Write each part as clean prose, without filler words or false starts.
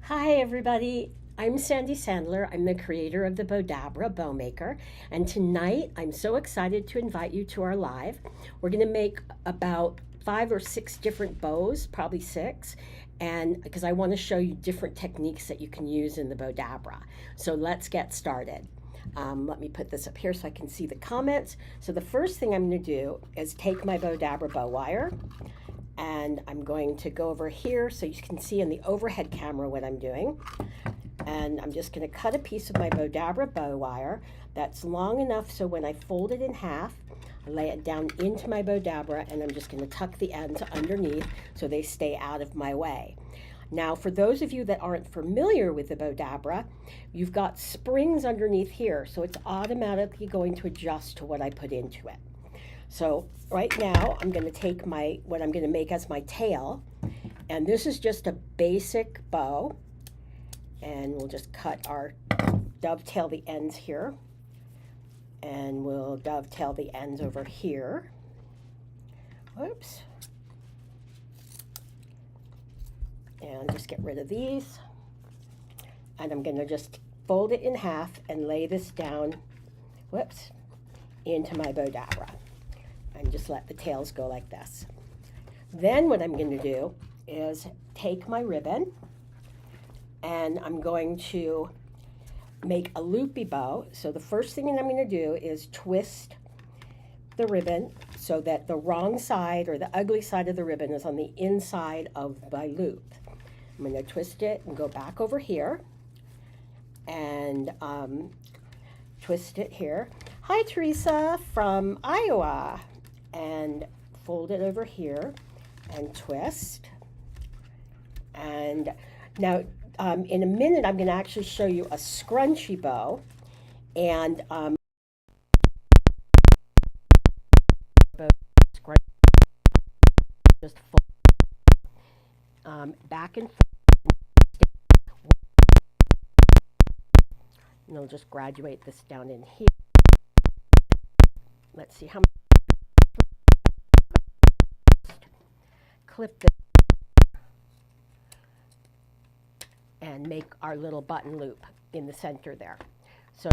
Hi, everybody. I'm Sandy Sandler. I'm the creator of the Bowdabra Bow Maker. And tonight, I'm so excited to invite you to our live. We're going to make about 5 or 6 different bows, probably 6. And because I want to show you different techniques that you can use in the Bowdabra. So let's get started. Let me put this up here so I can see the comments. So the first thing I'm going to do is take my Bowdabra bow wire, and I'm going to go over here so you can see in the overhead camera what I'm doing. And I'm just going to cut a piece of my Bowdabra bow wire that's long enough so when I fold it in half, I lay it down into my Bowdabra, and I'm just going to tuck the ends underneath so they stay out of my way. Now, for those of you that aren't familiar with the Bowdabra, you've got springs underneath here, so it's automatically going to adjust to what I put into it. So right now I'm going to take what I'm going to make as my tail, and this is just a basic bow, and we'll just dovetail the ends here, and we'll dovetail the ends over here. Whoops. And just get rid of these, and I'm going to just fold it in half and lay this down, whoops, into my Bowdabra, and just let the tails go like this. Then what I'm going to do is take my ribbon, and I'm going to make a loopy bow. So the first thing that I'm going to do is twist the ribbon so that the wrong side, or the ugly side of the ribbon, is on the inside of my loop. I'm going to twist it and go back over here and twist it here. Hi, Teresa from Iowa. And fold it over here and twist. And now in a minute, I'm going to actually show you a scrunchy bow, and just back and forth. And I'll just graduate this down in here. Let's see how much. Clip this and make our little button loop in the center there. So,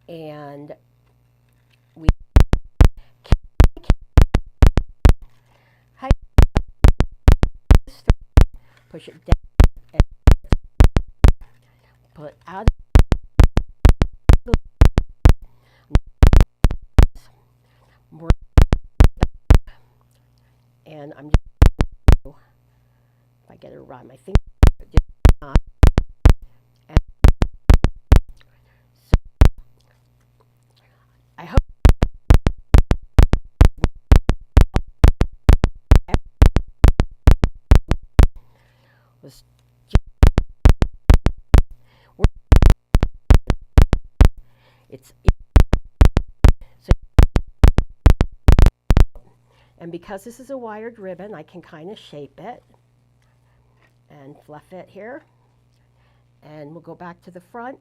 and we push it down and pull it out. And I'm just, if I get it around my finger, and so I hope was it's so, and because this is a wired ribbon, I can kind of shape it and fluff it here, and we'll go back to the front,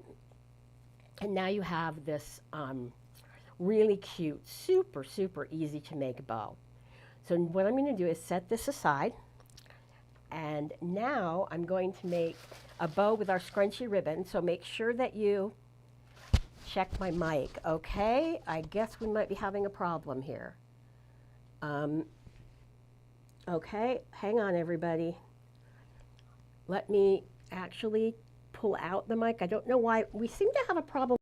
and now you have this really cute, super easy to make bow. So what I'm going to do is set this aside, and now I'm going to make a bow with our scrunchy ribbon. So make sure that you check my mic, okay? I guess we might be having a problem here. Okay, hang on, everybody. Let me actually pull out the mic. I don't know why. We seem to have a problem.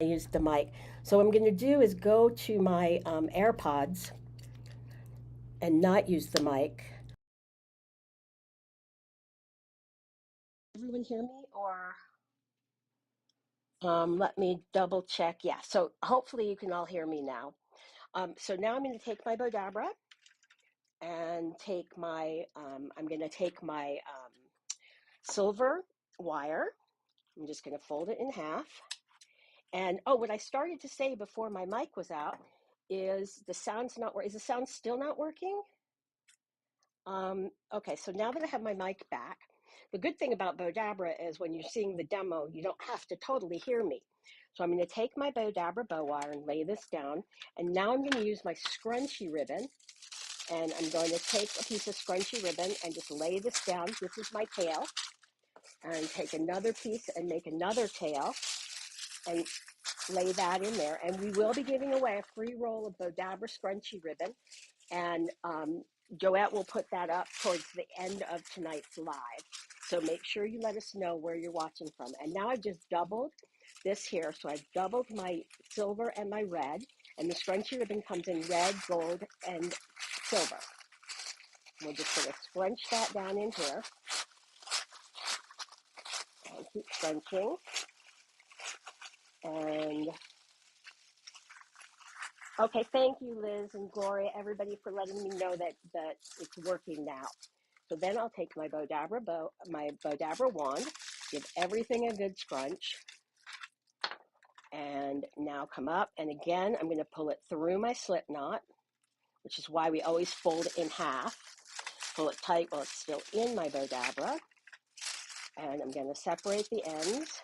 I used the mic. So what I'm going to do is go to my AirPods and not use the mic. Everyone hear me, or let me double check. Yeah, so hopefully you can all hear me now. So now I'm going to take my Bowdabra and I'm going to take my silver wire. I'm just going to fold it in half. And oh, what I started to say before my mic was out is the sound's not working. Is the sound still not working? Okay, so now that I have my mic back, the good thing about Bowdabra is when you're seeing the demo, you don't have to totally hear me. So I'm going to take my Bowdabra bow wire and lay this down, and now I'm going to use my scrunchy ribbon And I'm going to take a piece of scrunchy ribbon and just lay this down. This is my tail. And take another piece and make another tail and lay that in there. And we will be giving away a free roll of Bowdabra scrunchy ribbon. And Joette will put that up towards the end of tonight's live. So make sure you let us know where you're watching from. And now I've just doubled this here. So I've doubled my silver and my red. And the scrunchy ribbon comes in red, gold, and silver. We're just going to scrunch that down in here. And keep scrunching. And okay, thank you, Liz and Gloria, everybody, for letting me know that it's working now. So then I'll take my Bowdabra wand, give everything a good scrunch, and now come up. And again, I'm going to pull it through my slip knot, which is why we always fold in half. Pull it tight while it's still in my Bowdabra. And I'm going to separate the ends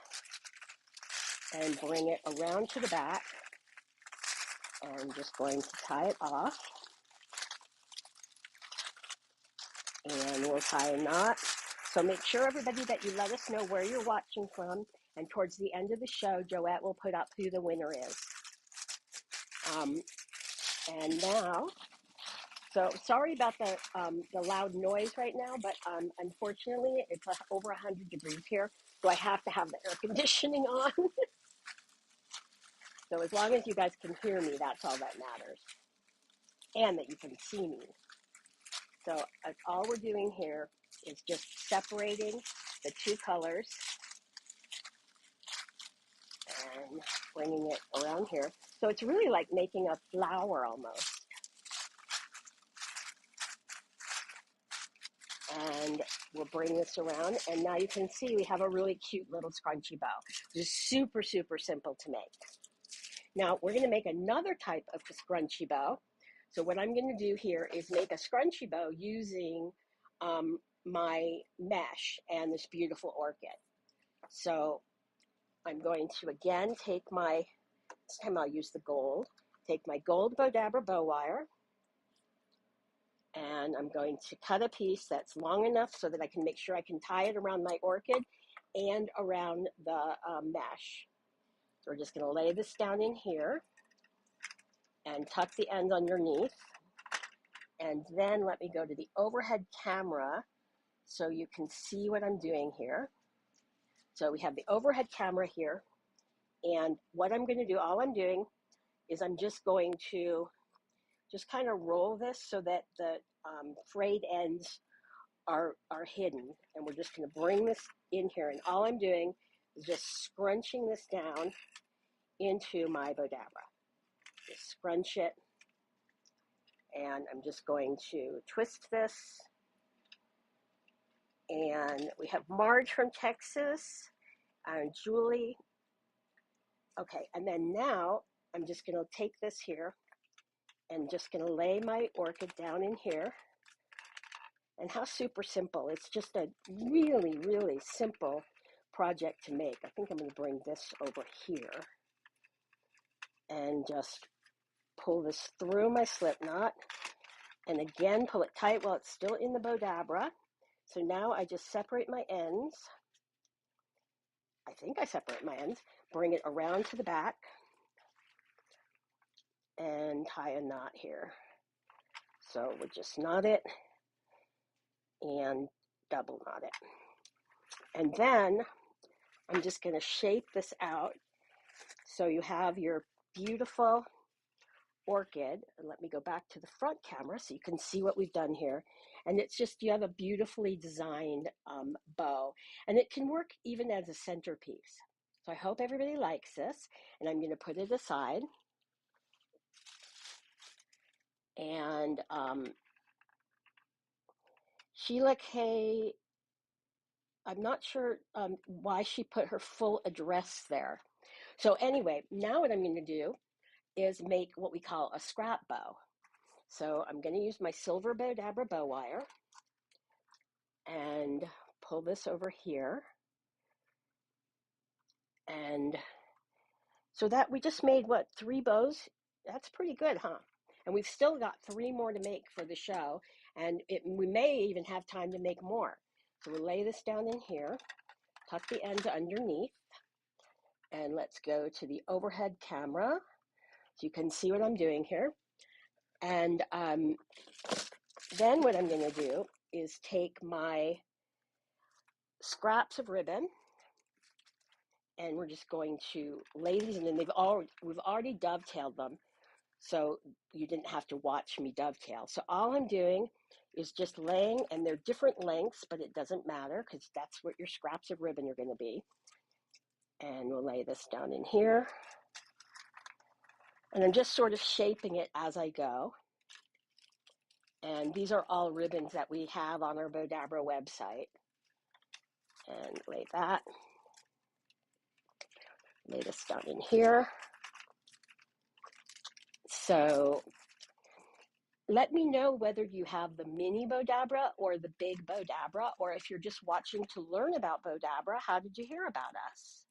and bring it around to the back. And I'm just going to tie it off. And we'll tie a knot. So make sure, everybody, that you let us know where you're watching from. And towards the end of the show, Joette will put up who the winner is. And now, so sorry about the loud noise right now, but unfortunately, it's over 100 degrees here, so I have to have the air conditioning on. So as long as you guys can hear me, that's all that matters. And that you can see me. So all we're doing here is just separating the two colors and bringing it around here. So it's really like making a flower almost. And we'll bring this around, and now you can see we have a really cute little scrunchy bow. Just super, super simple to make. Now we're going to make another type of scrunchy bow. So what I'm going to do here is make a scrunchy bow using my mesh and this beautiful orchid. So I'm going to again take this time I'll use the gold, take my gold Bowdabra bow wire, and I'm going to cut a piece that's long enough so that I can make sure I can tie it around my orchid and around the mesh. So we're just going to lay this down in here and tuck the ends underneath. And then let me go to the overhead camera so you can see what I'm doing here. So we have the overhead camera here. And what I'm going to do, all I'm doing is I'm just going to just kind of roll this so that the frayed ends are hidden. And we're just going to bring this in here. And all I'm doing is just scrunching this down into my Bowdabra. Just scrunch it. And I'm just going to twist this. And we have Marge from Texas and Julie. Okay, and then now I'm just going to take this here and just going to lay my orchid down in here. And how super simple. It's just a really, really simple project to make. I think I'm going to bring this over here and just pull this through my slip knot. And again, pull it tight while it's still in the Bowdabra. So now I just separate my ends. I think I separate my ends. Bring it around to the back and tie a knot here. So we'll just knot it and double knot it. And then I'm just going to shape this out so you have your beautiful orchid. And let me go back to the front camera so you can see what we've done here. And it's just, you have a beautifully designed bow, and it can work even as a centerpiece. So I hope everybody likes this, and I'm going to put it aside. And Sheila K, I'm not sure why she put her full address there. So anyway, now what I'm going to do is make what we call a scrap bow. So I'm going to use my silver Bowdabra bow wire and pull this over here. And so that we just made, what, 3 bows? That's pretty good, huh? And we've still got 3 more to make for the show, and we may even have time to make more. So we'll lay this down in here, tuck the ends underneath, and let's go to the overhead camera so you can see what I'm doing here. And then what I'm going to do is take my scraps of ribbon, and we're just going to lay these in, and we've already dovetailed them, so you didn't have to watch me dovetail. So all I'm doing is just laying, and they're different lengths, but it doesn't matter because that's what your scraps of ribbon are going to be. And we'll lay this down in here, and I'm just sort of shaping it as I go. And these are all ribbons that we have on our Bowdabra website. And lay that. Lay this down in here. So let me know whether you have the mini Bowdabra or the big Bowdabra, or if you're just watching to learn about Bowdabra, how did you hear about us?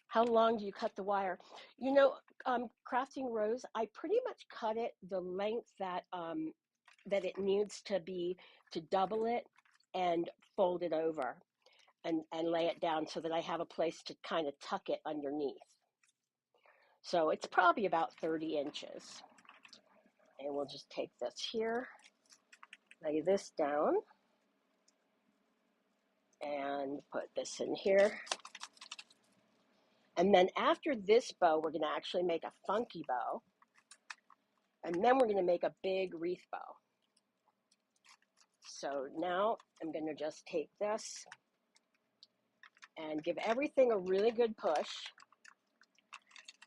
How long do you cut the wire? You know, crafting rose, I pretty much cut it the length that that it needs to be to double it and fold it over and lay it down so that I have a place to kind of tuck it underneath. So it's probably about 30 inches. And we'll just take this here, lay this down, and put this in here. And then after this bow, we're going to actually make a funky bow. And then we're going to make a big wreath bow. So now I'm going to just take this and give everything a really good push.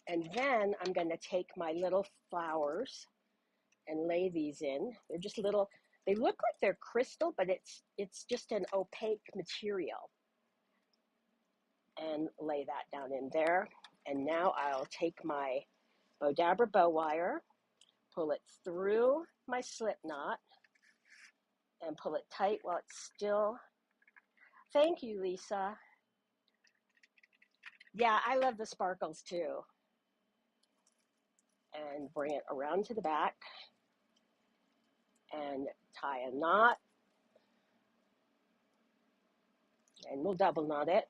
And then I'm going to take my little flowers and lay these in. They're just little, they look like they're crystal, but it's just an opaque material. And lay that down in there. And now I'll take my Bowdabra bow wire, pull it through my slip knot, and pull it tight while it's still. Thank you, Lisa. Yeah, I love the sparkles too. And bring it around to the back and tie a knot. And we'll double knot it.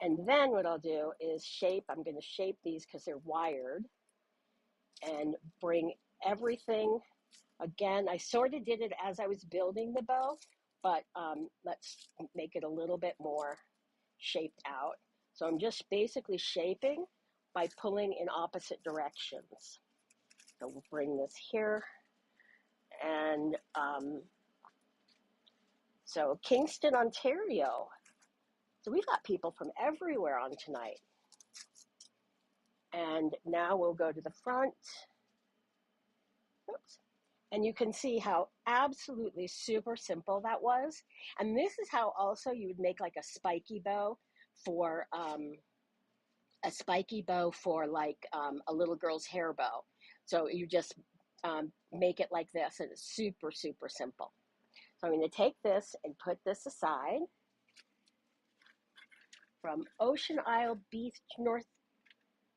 And then what I'll do is shape. I'm going to shape these because they're wired, and bring everything. Again, I sort of did it as I was building the bow, but let's make it a little bit more shaped out. So I'm just basically shaping by pulling in opposite directions. So we'll bring this here. And so Kingston, Ontario. So we've got people from everywhere on tonight. And now we'll go to the front. Oops. And you can see how absolutely super simple that was. And this is how also you would make like a spiky bow for like a little girl's hair bow. So you just make it like this, and it's super, super simple. So I'm going to take this and put this aside. From Ocean Isle Beach, North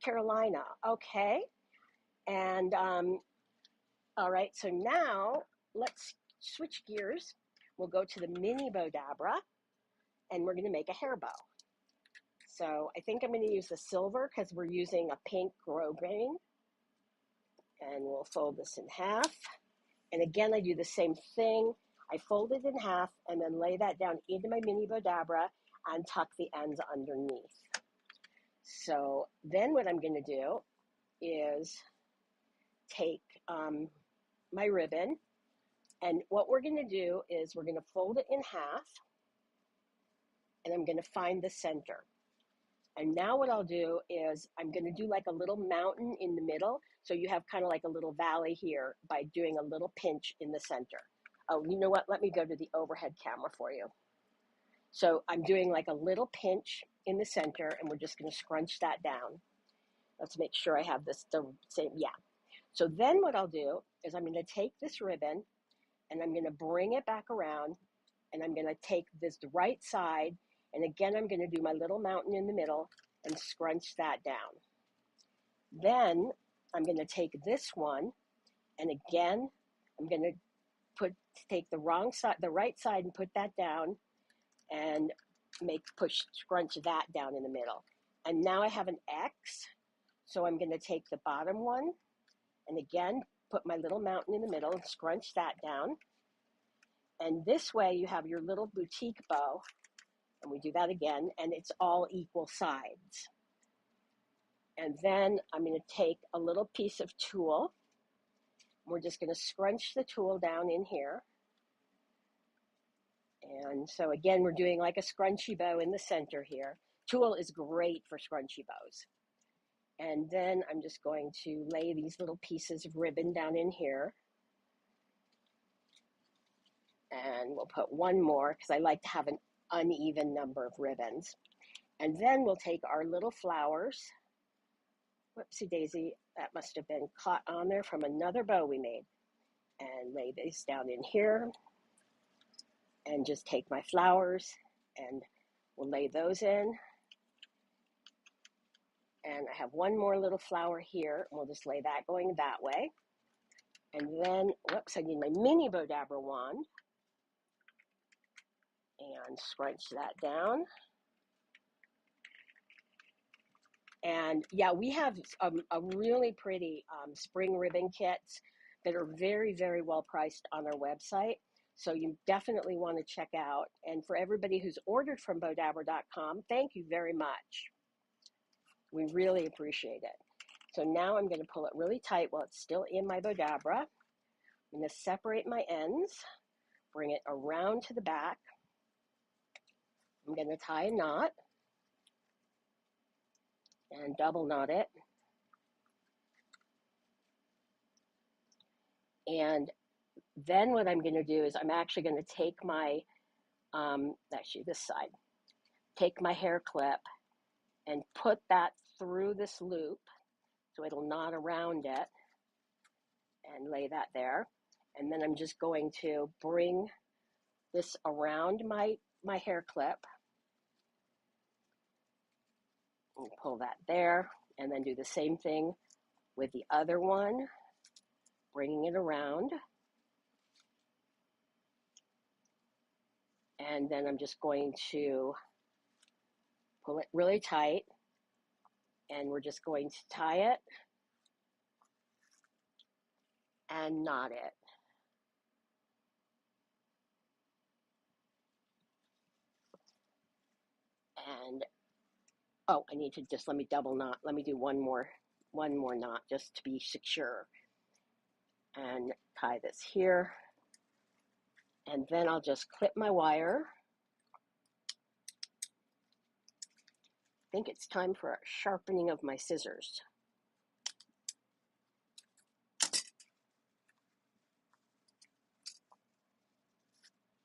Carolina. Okay. And all right, so now let's switch gears. We'll go to the mini Bowdabra, and we're going to make a hair bow. So I think I'm going to use the silver because we're using a pink grosgrain. And we'll fold this in half. And again, I do the same thing. I fold it in half and then lay that down into my mini Bowdabra and tuck the ends underneath. So then what I'm going to do is take my ribbon, and what we're going to do is we're going to fold it in half, and I'm going to find the center. And now what I'll do is I'm going to do like a little mountain in the middle, so you have kind of like a little valley here by doing a little pinch in the center. Oh, you know what? Let me go to the overhead camera for you. So I'm doing like a little pinch in the center, and we're just going to scrunch that down. Let's make sure I have this the same. Yeah. So then what I'll do is I'm going to take this ribbon, and I'm going to bring it back around, and I'm going to take this right side, and again I'm going to do my little mountain in the middle and scrunch that down. Then I'm going to take this one, and again, I'm going to take the right side and put that down, and scrunch that down in the middle. And now I have an X, so I'm going to take the bottom one, and again, put my little mountain in the middle and scrunch that down. And this way you have your little boutique bow, and we do that again, and it's all equal sides. And then I'm going to take a little piece of tulle. We're just going to scrunch the tulle down in here. And so again, we're doing like a scrunchy bow in the center here. Tulle is great for scrunchy bows. And then I'm just going to lay these little pieces of ribbon down in here. And we'll put one more because I like to have an uneven number of ribbons. And then we'll take our little flowers. Whoopsie daisy, that must have been caught on there from another bow we made. And lay these down in here. And just take my flowers and we'll lay those in. And I have one more little flower here. And we'll just lay that going that way. And then, whoops, I need my mini Bowdabra wand. And scrunch that down. And yeah, we have a really pretty spring ribbon kits that are very, very well priced on our website. So you definitely want to check out. And for everybody who's ordered from Bowdabra.com, thank you very much. We really appreciate it. So now I'm going to pull it really tight while it's still in my Bowdabra. I'm going to separate my ends, bring it around to the back. I'm going to tie a knot and double knot it. And then what I'm going to do is I'm actually going to take my, actually this side, take my hair clip and put that through this loop so it'll knot around it and lay that there. And then I'm just going to bring this around my hair clip and pull that there, and then do the same thing with the other one, bringing it around. And then I'm just going to pull it really tight, and we're just going to tie it and knot it. And oh, I need to just let me double knot. Let me do one more knot just to be secure. And tie this here. And then I'll just clip my wire. I think it's time for a sharpening of my scissors.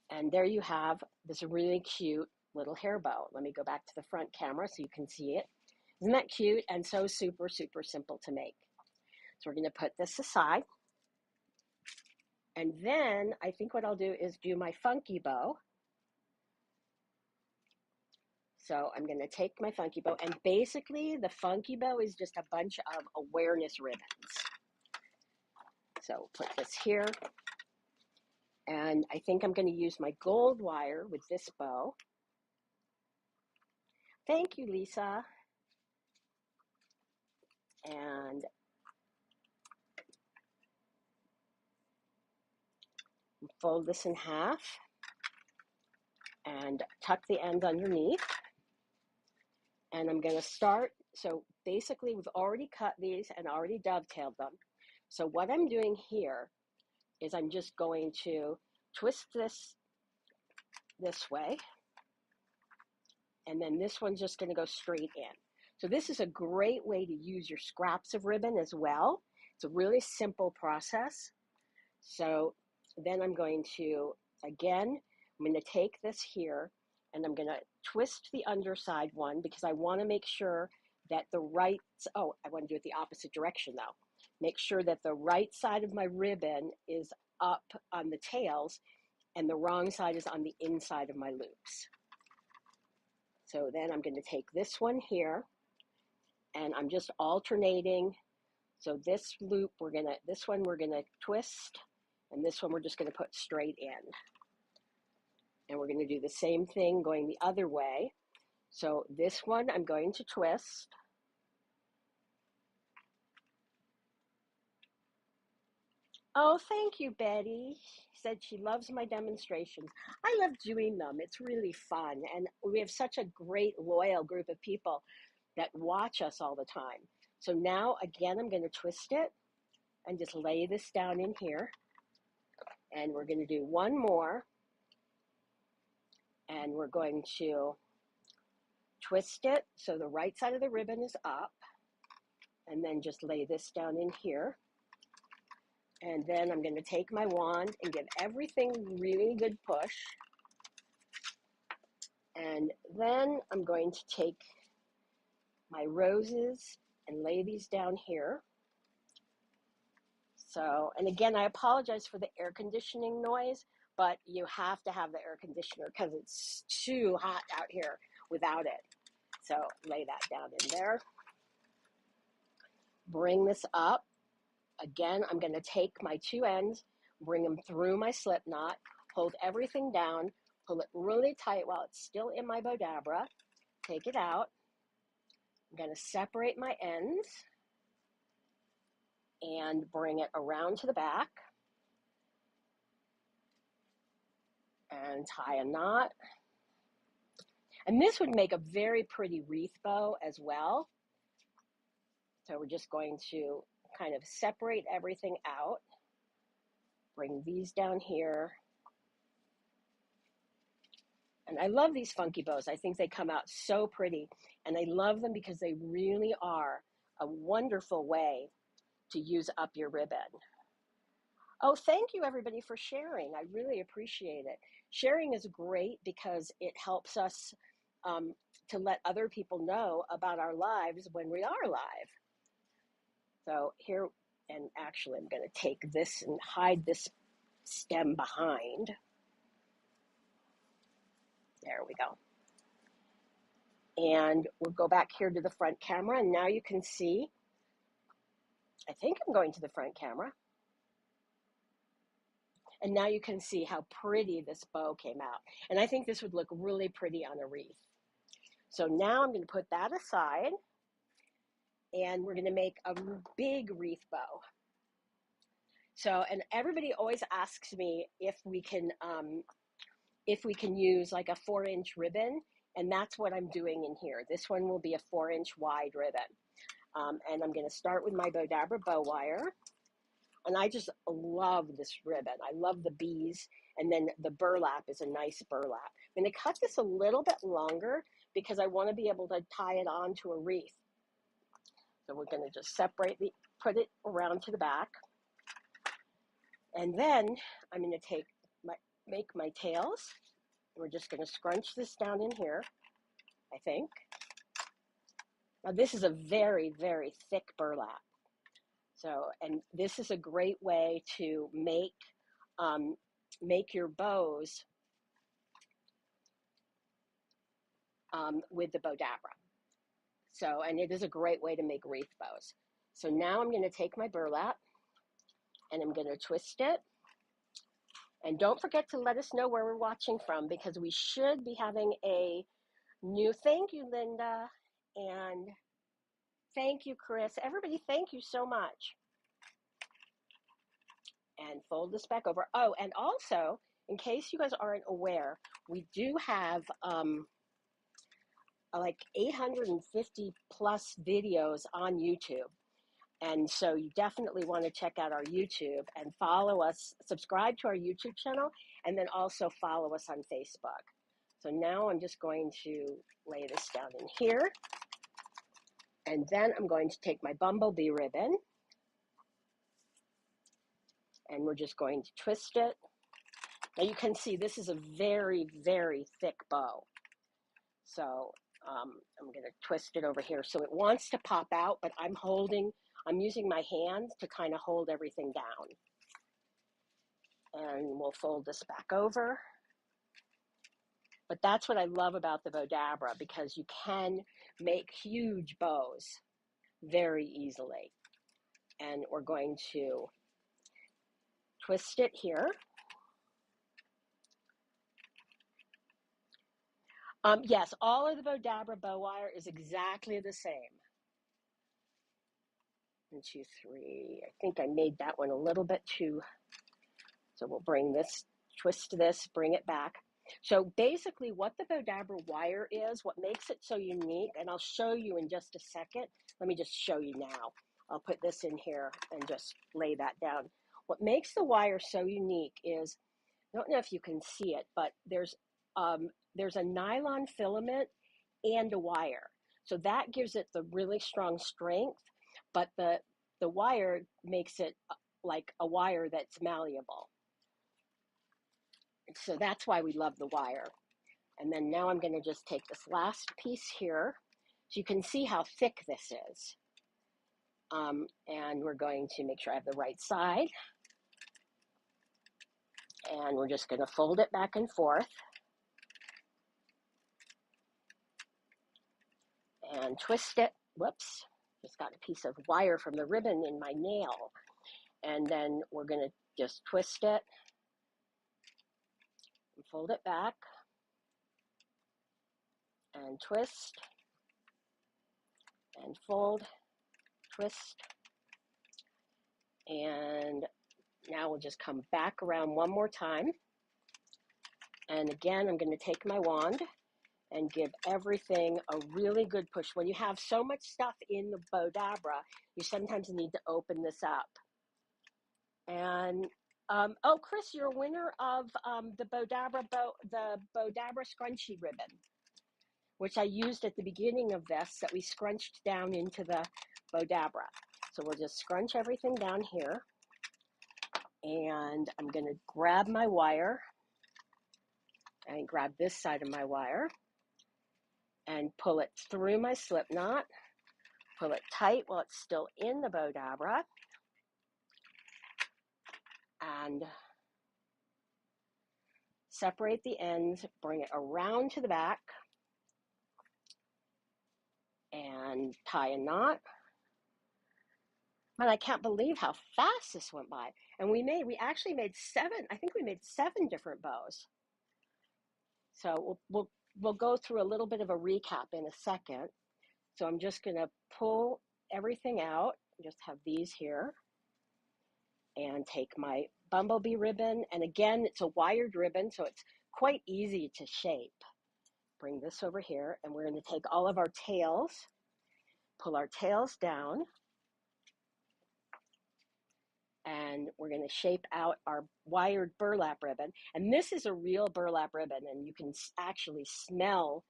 And there you have this really cute little hair bow. Let me go back to the front camera so you can see it. Isn't that cute and so super, super simple to make? So we're going to put this aside. And then I think what I'll do is do my funky bow. So I'm going to take my funky bow, and basically the funky bow is just a bunch of awareness ribbons. So put this here. And I think I'm going to use my gold wire with this bow. Thank you, Lisa. And fold this in half and tuck the ends underneath. And I'm going to start, so basically we've already cut these and already dovetailed them. So what I'm doing here is I'm just going to twist this way, and then this one's just going to go straight in. So this is a great way to use your scraps of ribbon as well. It's a really simple process. So then I'm going to, again, I'm going to take this here and I'm going to twist the underside one because I want to make sure that the right, oh, I want to do it the opposite direction though. Make sure that the right side of my ribbon is up on the tails and the wrong side is on the inside of my loops. So then I'm going to take this one here and I'm just alternating So this loop, this one we're gonna twist, and this one we're just gonna put straight in. And we're gonna do the same thing going the other way. So this one I'm going to twist. Oh, thank you, Betty. She said she loves my demonstrations. I love doing them. It's really fun. And we have such a great, loyal group of people that watch us all the time. So now, again, I'm going to twist it and just lay this down in here. And we're going to do one more. And we're going to twist it so the right side of the ribbon is up. And then just lay this down in here. And then I'm going to take my wand and give everything a really good push. And then I'm going to take my roses and lay these down here. So, and again, I apologize for the air conditioning noise, but you have to have the air conditioner because it's too hot out here without it. So lay that down in there. Bring this up. Again, I'm going to take my two ends, bring them through my slip knot, hold everything down, pull it really tight while it's still in my Bowdabra, take it out. I'm going to separate my ends and bring it around to the back and tie a knot. And this would make a very pretty wreath bow as well. So we're just going to kind of separate everything out. Bring these down here. And I love these funky bows. I think they come out so pretty. And I love them because they really are a wonderful way to use up your ribbon. Oh, thank you everybody for sharing. I really appreciate it. Sharing is great because it helps us to let other people know about our lives when we are live. So here, and actually I'm going to take this and hide this stem behind. There we go. And we'll go back here to the front camera, and now you can see, I think I'm going to the front camera. And now you can see how pretty this bow came out. And I think this would look really pretty on a wreath. So now I'm going to put that aside, and we're going to make a big wreath bow. So, and everybody always asks me if we can use like a 4-inch ribbon, and that's what I'm doing in here. This one will be a 4-inch wide ribbon. And I'm going to start with my Bowdabra bow wire. And I just love this ribbon. I love the bees. And then the burlap is a nice burlap. I'm going to cut this a little bit longer because I want to be able to tie it onto a wreath. So we're going to just put it around to the back. And then I'm going to make my tails. We're just going to scrunch this down in here, I think. Now this is a very, very thick burlap. So, and this is a great way to make your bows with the Bowdabra. So, and it is a great way to make wreath bows. So now I'm going to take my burlap and I'm going to twist it. And don't forget to let us know where we're watching from because we should be having a new, thank you, Linda. And thank you, Chris. Everybody, thank you so much. And fold this back over. Oh, and also, in case you guys aren't aware, we do have like 850 plus videos on YouTube. And so you definitely want to check out our YouTube and follow us, subscribe to our YouTube channel, and then also follow us on Facebook. So now I'm just going to lay this down in here. And then I'm going to take my bumblebee ribbon. And we're just going to twist it. Now you can see this is a very, very thick bow. So I'm going to twist it over here. So it wants to pop out, but I'm using my hands to kind of hold everything down. And we'll fold this back over. But that's what I love about the Bowdabra because you can make huge bows very easily. And we're going to twist it here. Yes, all of the Bowdabra bow wire is exactly the same. 1, 2, 3. I think I made that one a little bit too. So we'll bring this, twist this, bring it back. So basically what the Bowdabra wire is, what makes it so unique, and I'll show you in just a second. Let me just show you now. I'll put this in here and just lay that down. What makes the wire so unique is, I don't know if you can see it, but there's a nylon filament and a wire. So that gives it the really strong strength, but the wire makes it like a wire that's malleable. So that's why we love the wire. And then now I'm going to just take this last piece here so you can see how thick this is. And we're going to make sure I have the right side. And we're just going to fold it back and forth. And twist it. Whoops, just got a piece of wire from the ribbon in my nail. And then we're going to just twist it and fold it back and twist and fold, twist. And now we'll just come back around one more time. And again, I'm going to take my wand and give everything a really good push. When you have so much stuff in the Bowdabra, you sometimes need to open this up. And oh, Chris, you're a winner of the Bowdabra scrunchy ribbon, which I used at the beginning of this that we scrunched down into the Bowdabra. So we'll just scrunch everything down here. And I'm going to grab my wire and grab this side of my wire and pull it through my slip knot, pull it tight while it's still in the Bowdabra, and separate the ends, bring it around to the back, and tie a knot. Man, I can't believe how fast this went by. And we actually made 7, I think we made 7 different bows. So we'll go through a little bit of a recap in a second. So I'm just going to pull everything out, just have these here, and take my bumblebee ribbon. And again, it's a wired ribbon, so it's quite easy to shape. Bring this over here, and we're going to take all of our tails, pull our tails down, and we're going to shape out our wired burlap ribbon. And this is a real burlap ribbon, and you can actually smell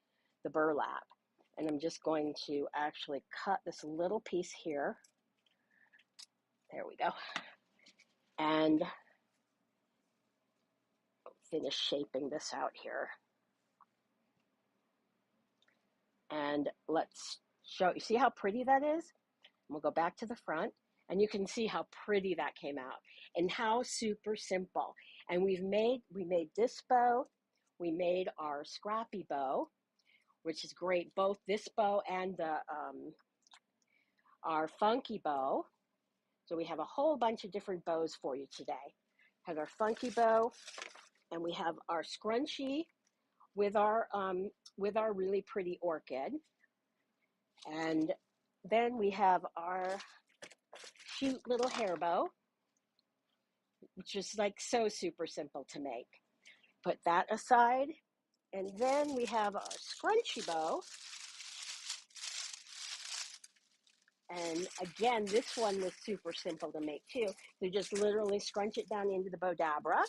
the burlap. And I'm just going to actually cut this little piece here. There we go. And finish shaping this out here. And let's show you, see how pretty that is? We'll go back to the front, and you can see how pretty that came out and how super simple. And we made this bow, we made our scrappy bow, which is great, both this bow and our funky bow. So we have a whole bunch of different bows for you today. Have our funky bow, and we have our scrunchy with our really pretty orchid. And then we have our cute little hair bow, which is like so super simple to make. Put that aside. And then we have our scrunchy bow. And again, this one was super simple to make too. So just literally scrunch it down into the Bowdabra.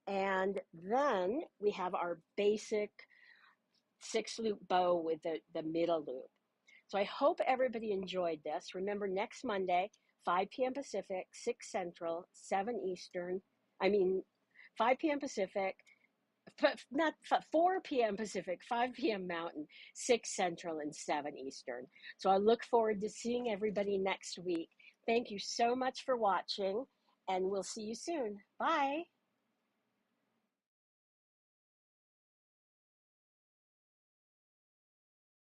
And then we have our basic 6-loop bow with the middle loop. So I hope everybody enjoyed this. Remember, next Monday, 5 p.m. Pacific, 6 Central, 7 Eastern. 5 p.m. Pacific, not 4 p.m. Pacific, 5 p.m. Mountain, 6 Central, and 7 Eastern. So I look forward to seeing everybody next week. Thank you so much for watching, and we'll see you soon. Bye.